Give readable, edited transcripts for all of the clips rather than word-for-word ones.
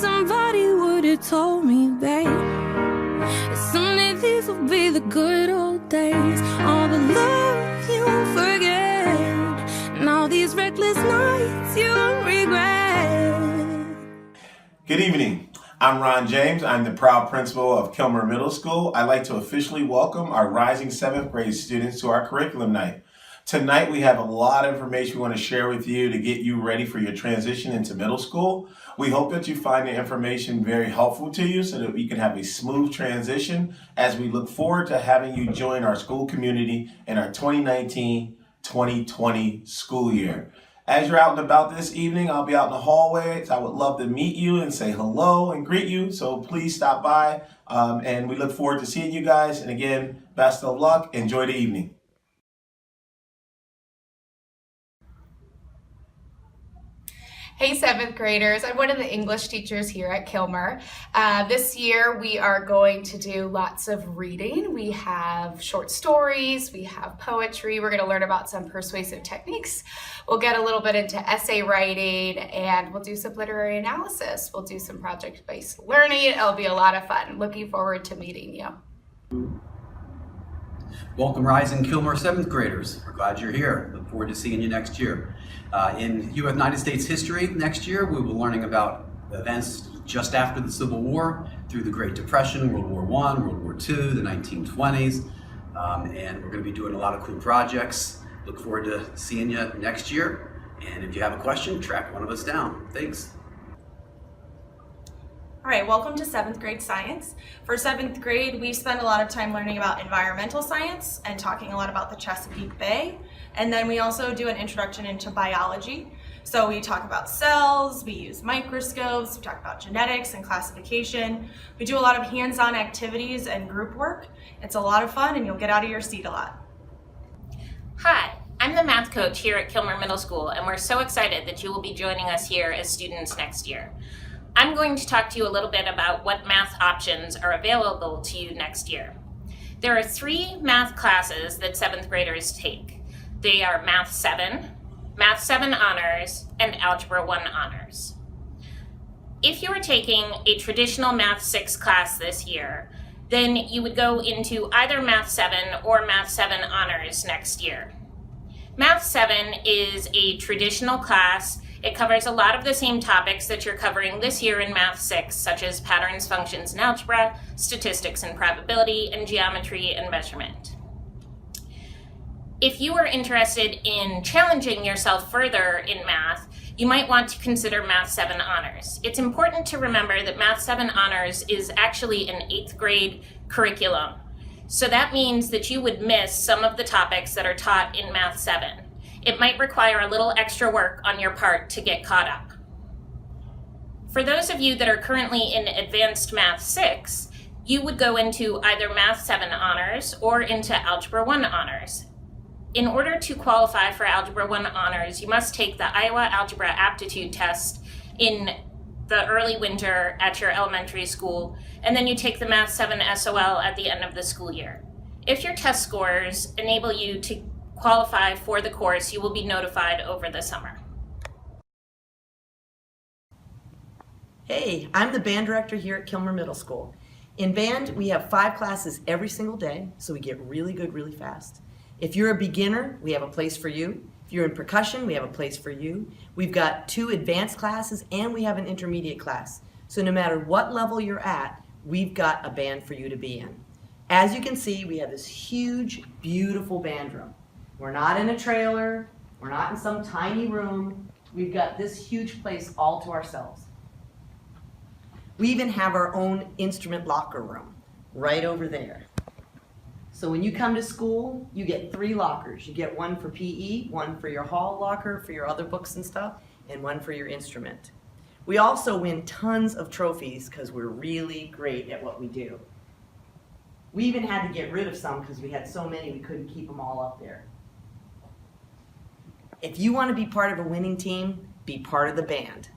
somebody would have told me, babe, that someday these will be the good old days. All the love you won't forget, and all these reckless nights you won't regret. Good evening. I'm Ron James. I'm the proud principal of Kilmer Middle School. I'd like to officially welcome our rising 7th grade students to our curriculum night. Tonight we have a lot of information we want to share with you to get you ready for your transition into middle school. We hope that you find the information very helpful to you so that we can have a smooth transition as we look forward to having you join our school community in our 2019-2020 school year. As you're out and about this evening, I'll be out in the hallways. I would love to meet you and say hello and greet you. So please stop by. And we look forward to seeing you guys. And again, best of luck. Enjoy the evening. Hey 7th graders, I'm one of the English teachers here at Kilmer. This year we are going to do lots of reading. We have short stories, we have poetry, we're going to learn about some persuasive techniques. We'll get a little bit into essay writing and we'll do some literary analysis. We'll do some project-based learning. It'll be a lot of fun. Looking forward to meeting you. Welcome rising Kilmer 7th graders. We're glad you're here. Look forward to seeing you next year. In United States history next year, we will be learning about events just after the Civil War, through the Great Depression, World War I, World War II, the 1920s, and we're going to be doing a lot of cool projects. Look forward to seeing you next year, and if you have a question, track one of us down. Thanks. All right, welcome to 7th grade science. For 7th grade, we spend a lot of time learning about environmental science and talking a lot about the Chesapeake Bay. And then we also do an introduction into biology. So we talk about cells, we use microscopes, we talk about genetics and classification. We do a lot of hands-on activities and group work. It's a lot of fun and you'll get out of your seat a lot. Hi, I'm the math coach here at Kilmer Middle School, and we're so excited that you will be joining us here as students next year. I'm going to talk to you a little bit about what math options are available to you next year. There are 3 math classes that 7th graders take. They are Math 7, Math 7 Honors, and Algebra 1 Honors. If you are taking a traditional Math 6 class this year, then you would go into either Math 7 or Math 7 Honors next year. Math 7 is a traditional class. It covers a lot of the same topics that you're covering this year in Math 6, such as patterns, functions, and algebra, statistics and probability, and geometry and measurement. If you are interested in challenging yourself further in math, you might want to consider Math 7 Honors. It's important to remember that Math 7 Honors is actually an 8th grade curriculum. So that means that you would miss some of the topics that are taught in Math 7. It might require a little extra work on your part to get caught up. For those of you that are currently in Advanced Math 6, you would go into either Math 7 Honors or into Algebra 1 Honors. In order to qualify for Algebra 1 Honors, you must take the Iowa Algebra Aptitude Test in the early winter at your elementary school, and then you take the Math 7 SOL at the end of the school year. If your test scores enable you to qualify for the course, you will be notified over the summer. Hey, I'm the band director here at Kilmer Middle School. In band, we have 5 classes every single day, so we get really good really fast. If you're a beginner, we have a place for you. If you're in percussion, we have a place for you. We've got 2 advanced classes and we have an intermediate class. So no matter what level you're at, we've got a band for you to be in. As you can see, we have this huge, beautiful band room. We're not in a trailer, we're not in some tiny room. We've got this huge place all to ourselves. We even have our own instrument locker room right over there. So when you come to school, you get 3 lockers. You get one for PE, one for your hall locker for your other books and stuff, and one for your instrument. We also win tons of trophies because we're really great at what we do. We even had to get rid of some because we had so many we couldn't keep them all up there. If you want to be part of a winning team, be part of the band.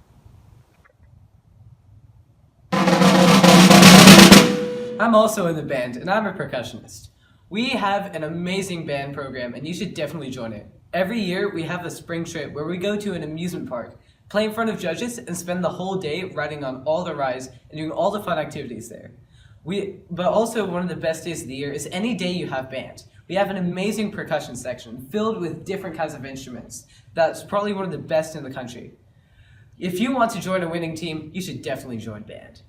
I'm also in the band, and I'm a percussionist. We have an amazing band program, and you should definitely join it. Every year, we have a spring trip where we go to an amusement park. play in front of judges, and spend the whole day riding on all the rides and doing all the fun activities there. But also one of the best days of the year is any day you have band. We have an amazing percussion section filled with different kinds of instruments. That's probably one of the best in the country. If you want to join a winning team, you should definitely join band.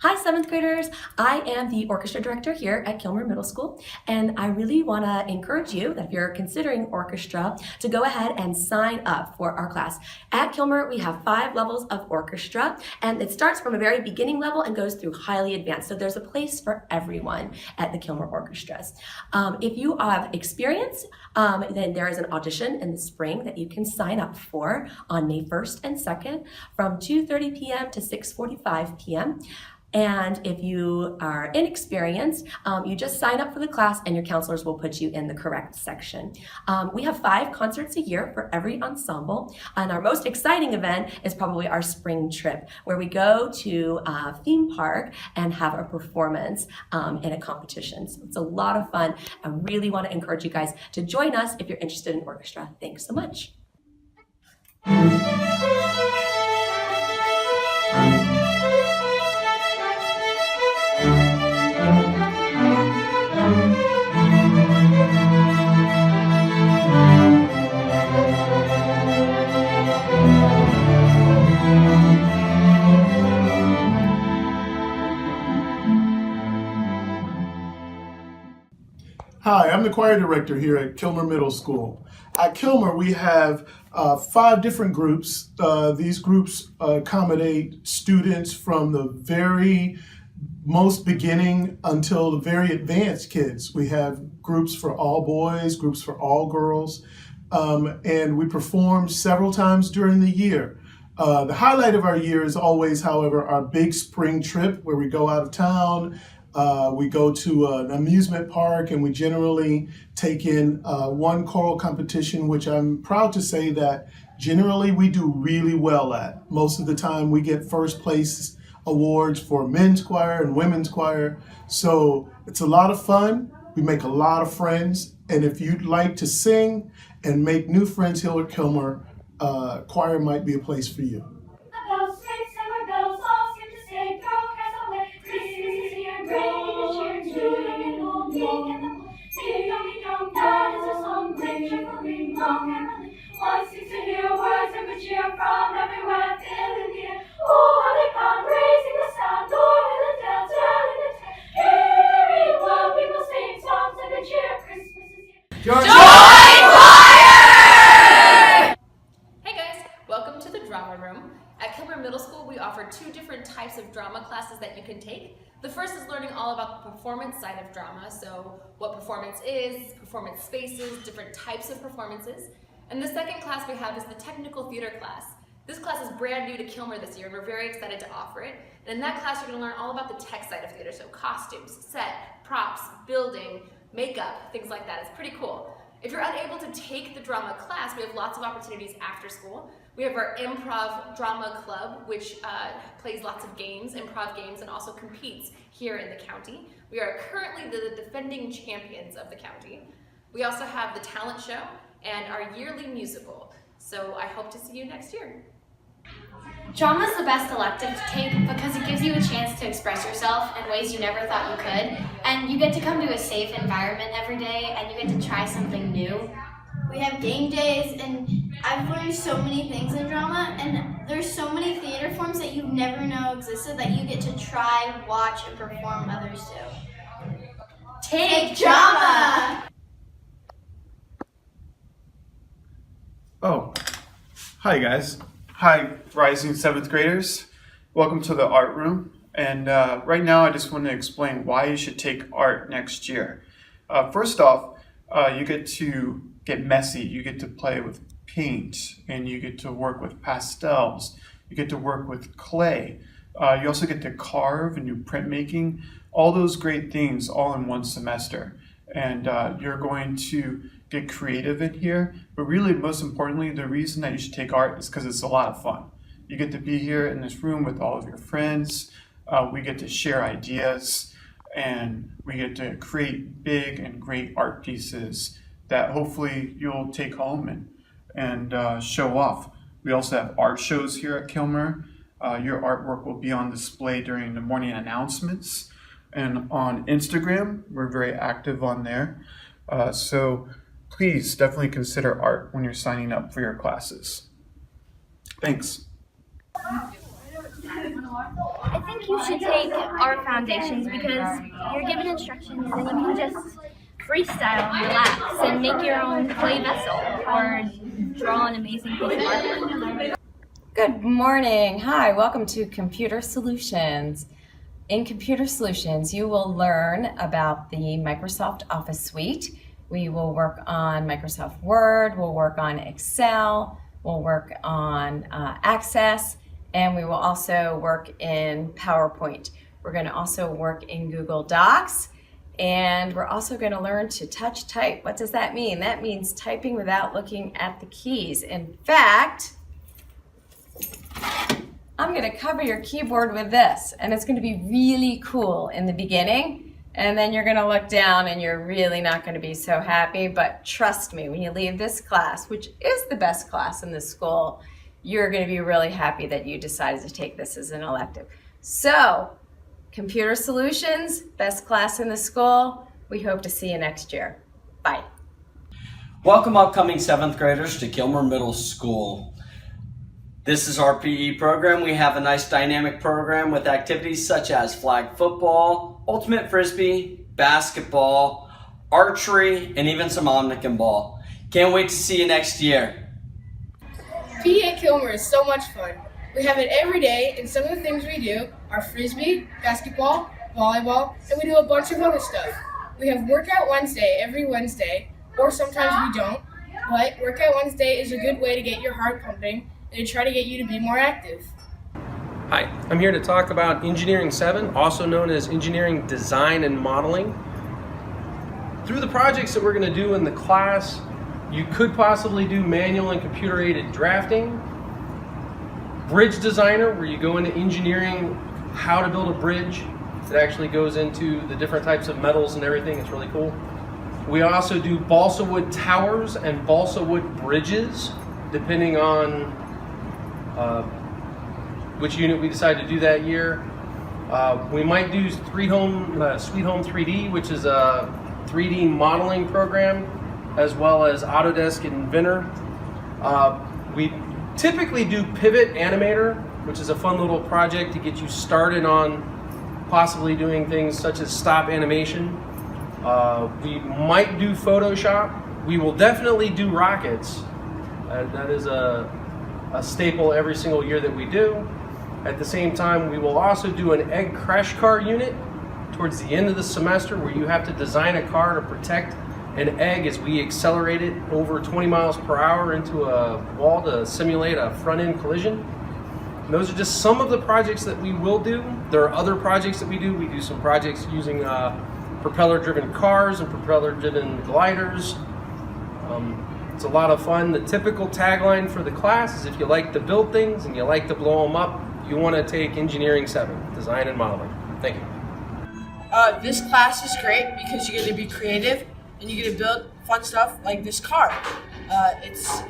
Hi, 7th graders. I am the orchestra director here at Kilmer Middle School, and I really want to encourage you that if you're considering orchestra to go ahead and sign up for our class. At Kilmer, we have 5 levels of orchestra, and it starts from a very beginning level and goes through highly advanced. So there's a place for everyone at the Kilmer orchestras. If you have experience, then there is an audition in the spring that you can sign up for on May 1st and 2nd from 2:30 p.m. to 6:45 p.m. And if you are inexperienced, you just sign up for the class and your counselors will put you in the correct section. We have 5 concerts a year for every ensemble. And our most exciting event is probably our spring trip, where we go to a theme park and have a performance in a competition. So it's a lot of fun. I really want to encourage you guys to join us if you're interested in orchestra. Thanks so much. Hi, I'm the choir director here at Kilmer Middle School. At Kilmer, we have 5 different groups. These groups accommodate students from the very most beginning until the very advanced kids. We have groups for all boys, groups for all girls, and we perform several times during the year. The highlight of our year is always, however, our big spring trip where we go out of town. We go to an amusement park, and we generally take in one choral competition, which I'm proud to say that generally we do really well at. Most of the time we get first place awards for men's choir and women's choir. So it's a lot of fun. We make a lot of friends. And if you'd like to sing and make new friends here at Kilmer, choir might be a place for you. Welcome to the drama room. At Kilmer Middle School, we offer 2 different types of drama classes that you can take. The first is learning all about the performance side of drama, so what performance is, performance spaces, different types of performances. And the second class we have is the technical theater class. This class is brand new to Kilmer this year, and we're very excited to offer it. And in that class, you're going to learn all about the tech side of theater, so costumes, set, props, building, makeup, things like that. It's pretty cool. If you're unable to take the drama class, we have lots of opportunities after school. We have our improv drama club, which plays lots of games, improv games, and also competes here in the county. We are currently the defending champions of the county. We also have the talent show and our yearly musical. So I hope to see you next year. Drama is the best elective to take because it gives you a chance to express yourself in ways you never thought you could, and you get to come to a safe environment every day, and you get to try something new. We have game days, and I've learned so many things in drama, and there's so many theater forms that you never know existed that you get to try, watch, and perform others do. Take drama! Oh, hi guys. Hi, rising 7th graders. Welcome to the art room. And right now I just want to explain why you should take art next year. First off, you get to get messy. You get to play with paint, and you get to work with pastels. You get to work with clay. You also get to carve and do printmaking. All those great things all in one semester. And you're going to get creative in here, but really most importantly, the reason that you should take art is because it's a lot of fun. You get to be here in this room with all of your friends. We get to share ideas, and we get to create big and great art pieces that hopefully you'll take home and show off. We also have art shows here at Kilmer. Your artwork will be on display during the morning announcements. And on Instagram, we're very active on there. So please definitely consider art when you're signing up for your classes. Thanks. I think you should take art foundations because you're given instructions and you can just freestyle and relax and make your own clay vessel or draw an amazing piece of artwork. Good morning. Hi, welcome to Computer Solutions. In Computer Solutions, you will learn about the Microsoft Office Suite. We will work on Microsoft Word, we'll work on Excel, we'll work on Access, and we will also work in PowerPoint. We're going to also work in Google Docs, and we're also going to learn to touch type. What does that mean? That means typing without looking at the keys. In fact, I'm going to cover your keyboard with this, and it's going to be really cool in the beginning, and then you're going to look down and you're really not going to be so happy. But trust me, when you leave this class, which is the best class in this school, you're going to be really happy that you decided to take this as an elective. So, Computer Solutions, best class in the school. We hope to see you next year. Bye. Welcome upcoming 7th graders to Kilmer Middle School. This is our PE program. We have a nice dynamic program with activities such as flag football, ultimate frisbee, basketball, archery, and even some omnicom ball. Can't wait to see you next year. PE at Kilmer is so much fun. We have it every day, and some of the things we do are frisbee, basketball, volleyball, and we do a bunch of other stuff. We have Workout Wednesday every Wednesday, or sometimes we don't, but Workout Wednesday is a good way to get your heart pumping and to try to get you to be more active. Hi, I'm here to talk about Engineering 7, also known as Engineering Design and Modeling. Through the projects that we're going to do in the class, you could possibly do manual and computer-aided drafting, bridge designer, where you go into engineering how to build a bridge that actually goes into the different types of metals and everything. It's really cool. We also do balsa wood towers and balsa wood bridges, depending on which unit we decide to do that year. We might do Sweet Home 3D, which is a 3D modeling program, as well as Autodesk Inventor. We typically do Pivot Animator, which is a fun little project to get you started on possibly doing things such as stop animation. We might do Photoshop. We will definitely do rockets. That is a staple every single year that we do. At the same time, we will also do an egg crash car unit towards the end of the semester, where you have to design a car to protect an egg as we accelerate it over 20 miles per hour into a wall to simulate a front-end collision. And those are just some of the projects that we will do. There are other projects that we do. We do some projects using propeller-driven cars and propeller-driven gliders. It's a lot of fun. The typical tagline for the class is, if you like to build things and you like to blow them up, you want to take Engineering 7, Design and Modeling. Thank you. This class is great because you get to be creative and you get to build fun stuff like this car. It's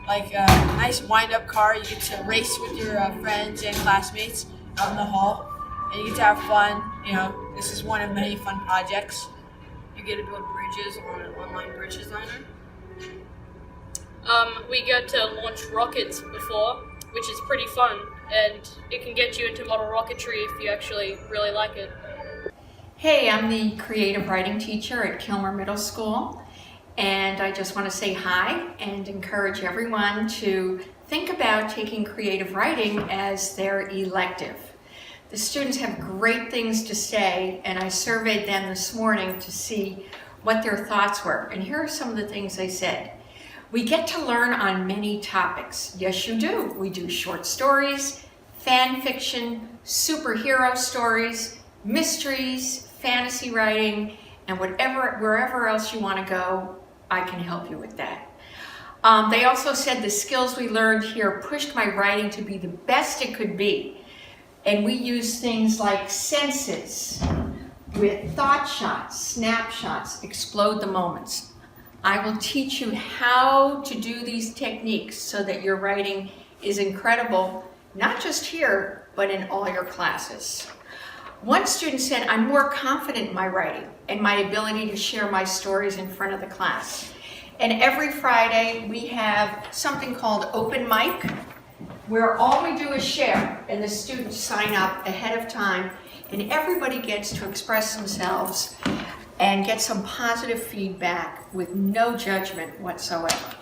like a nice wind-up car. You get to race with your friends and classmates out in the hall, and you get to have fun. You know, this is one of many fun projects. You get to build bridges on an online bridge designer. We get to launch rockets before, which is pretty fun, and it can get you into model rocketry if you actually really like it. Hey, I'm the creative writing teacher at Kilmer Middle School, and I just want to say hi and encourage everyone to think about taking creative writing as their elective. The students have great things to say, and I surveyed them this morning to see what their thoughts were, and here are some of the things they said. We get to learn on many topics. Yes, you do. We do short stories, fan fiction, superhero stories, mysteries, fantasy writing, and wherever else you want to go, I can help you with that. They also said the skills we learned here pushed my writing to be the best it could be. And we use things like senses with thought shots, snapshots, explode the moments. I will teach you how to do these techniques so that your writing is incredible, not just here, but in all your classes. One student said, I'm more confident in my writing and my ability to share my stories in front of the class. And every Friday we have something called open mic, where all we do is share, and the students sign up ahead of time, and everybody gets to express themselves and get some positive feedback with no judgment whatsoever.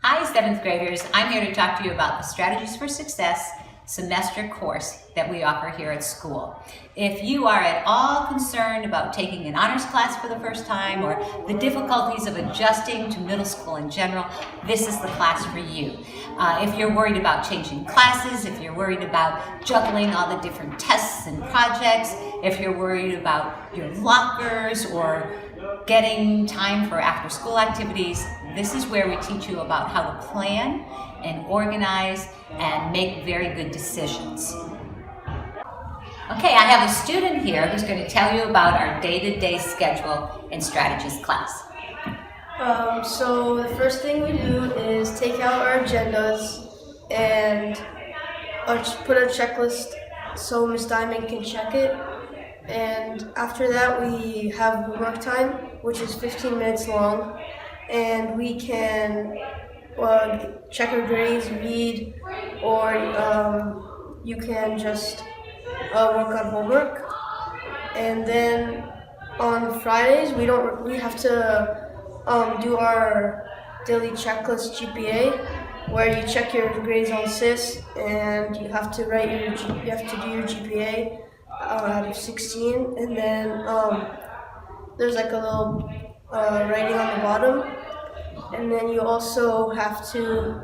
Hi, 7th graders. I'm here to talk to you about the Strategies for Success semester course that we offer here at school. If you are at all concerned about taking an honors class for the first time or the difficulties of adjusting to middle school in general, this is the class for you. If you're worried about changing classes, if you're worried about juggling all the different tests and projects, if you're worried about your lockers or getting time for after-school activities, this is where we teach you about how to plan and organize and make very good decisions. Okay, I have a student here who's going to tell you about our day-to-day schedule and strategies class. So the first thing we do is take out our agendas and put a checklist so Ms. Diamond can check it. And after that we have work time, which is 15 minutes long, and we can check our grades, read, or you can just work on homework. And then on Fridays we have to do our daily checklist GPA, where you check your grades on SIS and you have to write do your GPA out of 16, and then there's like a little writing on the bottom, and then you also have to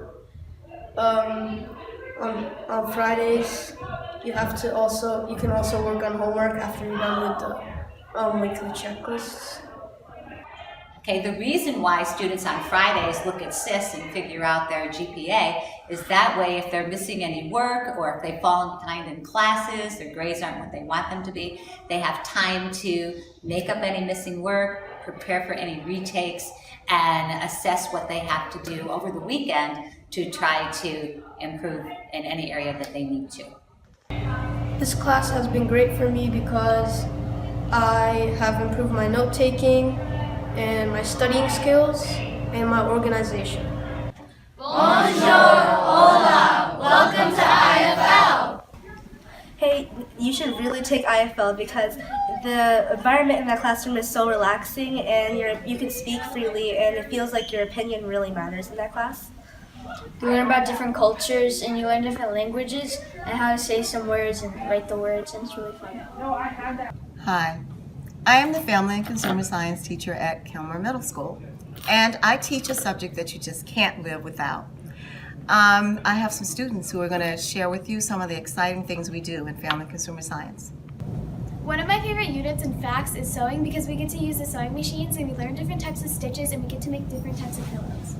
on Fridays you can also work on homework after you're done with the weekly checklists. Okay, the reason why students on Fridays look at SIS and figure out their GPA is that way if they're missing any work or if they fall behind in classes, their grades aren't what they want them to be, they have time to make up any missing work, prepare for any retakes, and assess what they have to do over the weekend to try to improve in any area that they need to. This class has been great for me because I have improved my note-taking and my studying skills and my organization. Bonjour, hola, welcome to IFL. Hey, you should really take IFL because the environment in that classroom is so relaxing and you can speak freely and it feels like your opinion really matters in that class. You learn about different cultures and you learn different languages and how to say some words and write the words, and it's really fun. Hi, I am the Family and Consumer Science teacher at Kilmer Middle School, and I teach a subject that you just can't live without. I have some students who are going to share with you some of the exciting things we do in Family and Consumer Science. One of my favorite units in FACS is sewing because we get to use the sewing machines and we learn different types of stitches and we get to make different types of pillows.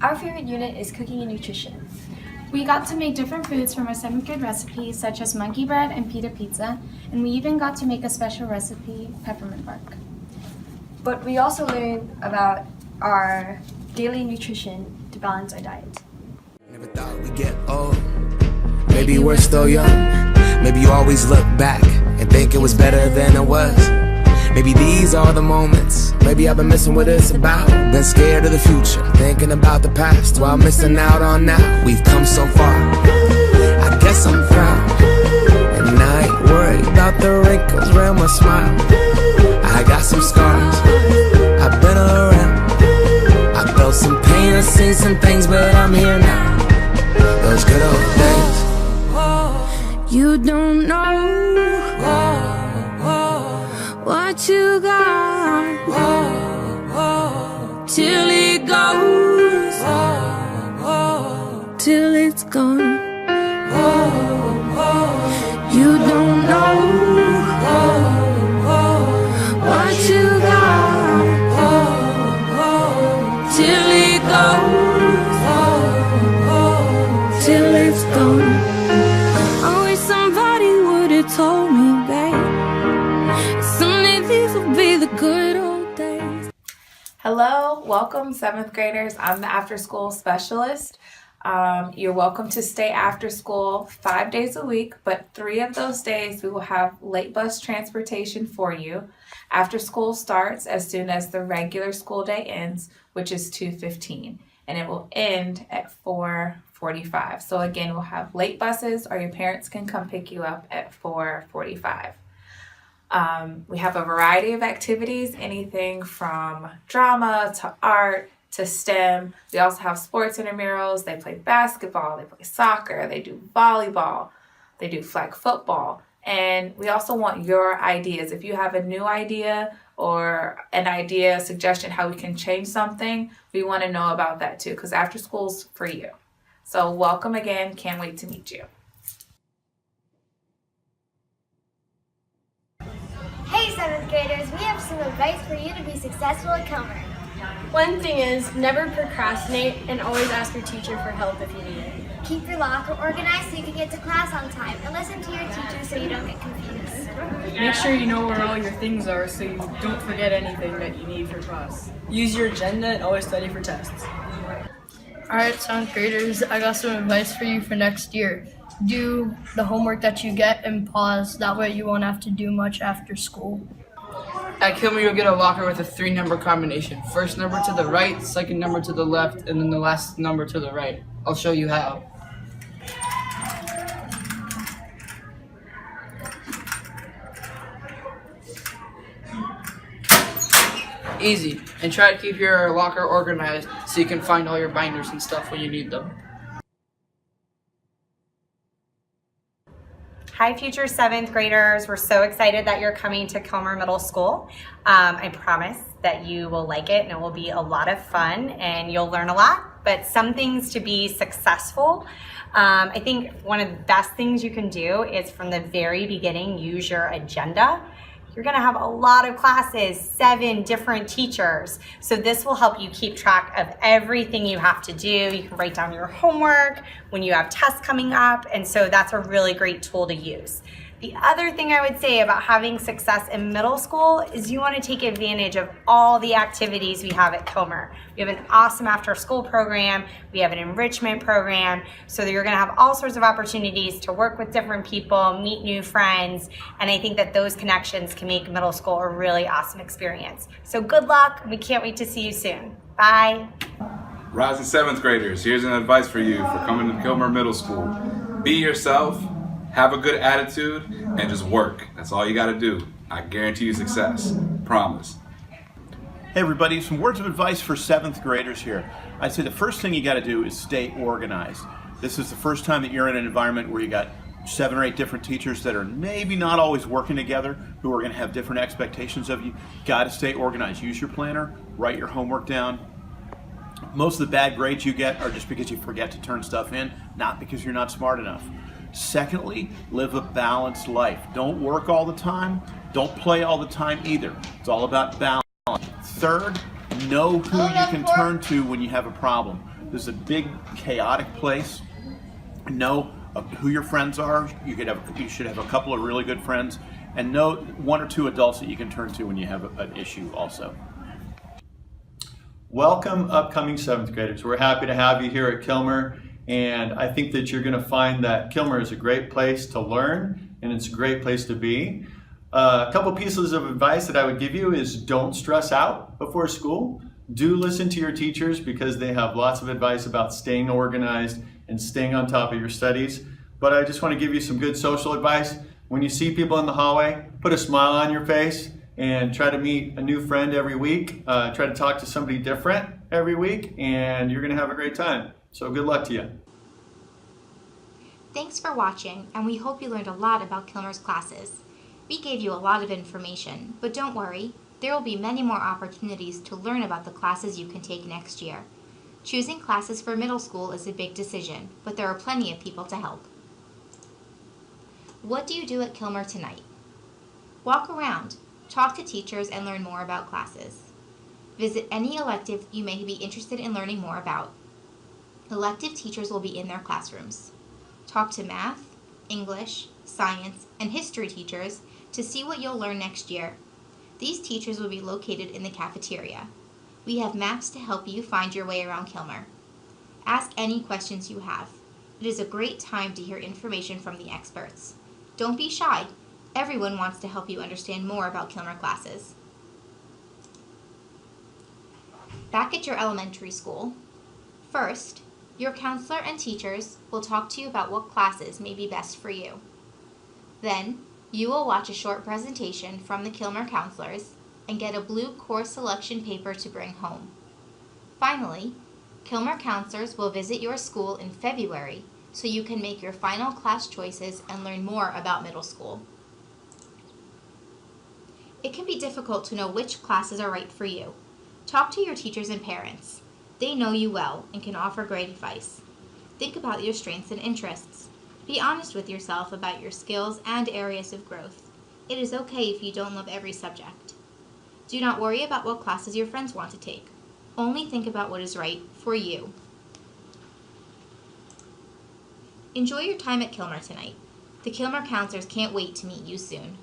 Our favorite unit is cooking and nutrition. We got to make different foods from our 7th grade recipes, such as monkey bread and pita pizza, and we even got to make a special recipe, peppermint bark. But we also learned about our daily nutrition to balance our diet. Never thought we'd get old. Maybe we're still young. Maybe you always look back and think it was better than it was. Maybe these are the moments. Maybe I've been missing what it's about. Been scared of the future, thinking about the past while missing out on now. We've come so far. I guess I'm proud. And I ain't worried about the wrinkles around my smile. I got some scars. I've been around. I felt some pain, I've seen some things, but I'm here now. Those good old days. You don't know what you got till it goes, till it's gone. You don't know what you got till School. Welcome, 7th graders. I'm the after school specialist. You're welcome to stay after school 5 days a week, but 3 of those days we will have late bus transportation for you. After school starts as soon as the regular school day ends, which is 2:15, and it will end at 4:45. So again, we'll have late buses, or your parents can come pick you up at 4:45. We have a variety of activities, anything from drama to art to STEM. We also have sports intramurals. They play basketball, they play soccer, they do volleyball, they do flag football. And we also want your ideas. If you have a new idea or an idea, suggestion how we can change something, we want to know about that too, because after school's for you. So welcome again. Can't wait to meet you. Hey 7th graders, we have some advice for you to be successful at Kilmer. One thing is, never procrastinate and always ask your teacher for help if you need it. Keep your locker organized so you can get to class on time, and listen to your teacher so you don't get confused. Make sure you know where all your things are so you don't forget anything that you need for class. Use your agenda and always study for tests. Alright, 7th graders, I got some advice for you for next year. Do the homework that you get and pause, that way you won't have to do much after school. At Kilmer, you'll get a locker with a 3-number combination. First number to the right, second number to the left, and then the last number to the right. I'll show you how. Easy, and try to keep your locker organized so you can find all your binders and stuff when you need them. Hi, future 7th graders. We're so excited that you're coming to Kilmer Middle School. I promise that you will like it and it will be a lot of fun and you'll learn a lot, but some things to be successful. I think one of the best things you can do is from the very beginning, use your agenda. You're gonna have a lot of classes, 7 different teachers. So this will help you keep track of everything you have to do. You can write down your homework when you have tests coming up. And so that's a really great tool to use. The other thing I would say about having success in middle school is you want to take advantage of all the activities we have at Kilmer. We have an awesome after school program. We have an enrichment program. So that you're going to have all sorts of opportunities to work with different people, meet new friends. And I think that those connections can make middle school a really awesome experience. So good luck. We can't wait to see you soon. Bye. Rising 7th graders, here's an advice for you for coming to Kilmer Middle School. Be yourself. Have a good attitude and just work. That's all you gotta do. I guarantee you success. Promise. Hey everybody, some words of advice for 7th graders here. I'd say the first thing you gotta do is stay organized. This is the first time that you're in an environment where you got 7 or 8 different teachers that are maybe not always working together, who are gonna have different expectations of you. Gotta stay organized. Use your planner, write your homework down. Most of the bad grades you get are just because you forget to turn stuff in, not because you're not smart enough. Secondly, live a balanced life. Don't work all the time. Don't play all the time either. It's all about balance. Third, know who you can turn to when you have a problem. This is a big, chaotic place. Know who your friends are. You should have a couple of really good friends. And know 1 or 2 adults that you can turn to when you have an issue also. Welcome, upcoming 7th graders. We're happy to have you here at Kilmer. And I think that you're going to find that Kilmer is a great place to learn and it's a great place to be. A couple pieces of advice that I would give you is don't stress out before school. Do listen to your teachers because they have lots of advice about staying organized and staying on top of your studies. But I just want to give you some good social advice. When you see people in the hallway, put a smile on your face and try to meet a new friend every week. Try to talk to somebody different every week and you're going to have a great time. So good luck to you. Thanks for watching, and we hope you learned a lot about Kilmer's classes. We gave you a lot of information, but don't worry, there will be many more opportunities to learn about the classes you can take next year. Choosing classes for middle school is a big decision, but there are plenty of people to help. What do you do at Kilmer tonight? Walk around, talk to teachers, and learn more about classes. Visit any elective you may be interested in learning more about. Elective teachers will be in their classrooms. Talk to math, English, science, and history teachers to see what you'll learn next year. These teachers will be located in the cafeteria. We have maps to help you find your way around Kilmer. Ask any questions you have. It is a great time to hear information from the experts. Don't be shy. Everyone wants to help you understand more about Kilmer classes. Back at your elementary school, first, your counselor and teachers will talk to you about what classes may be best for you. Then, you will watch a short presentation from the Kilmer counselors and get a blue course selection paper to bring home. Finally, Kilmer counselors will visit your school in February so you can make your final class choices and learn more about middle school. It can be difficult to know which classes are right for you. Talk to your teachers and parents. They know you well and can offer great advice. Think about your strengths and interests. Be honest with yourself about your skills and areas of growth. It is okay if you don't love every subject. Do not worry about what classes your friends want to take. Only think about what is right for you. Enjoy your time at Kilmer tonight. The Kilmer counselors can't wait to meet you soon.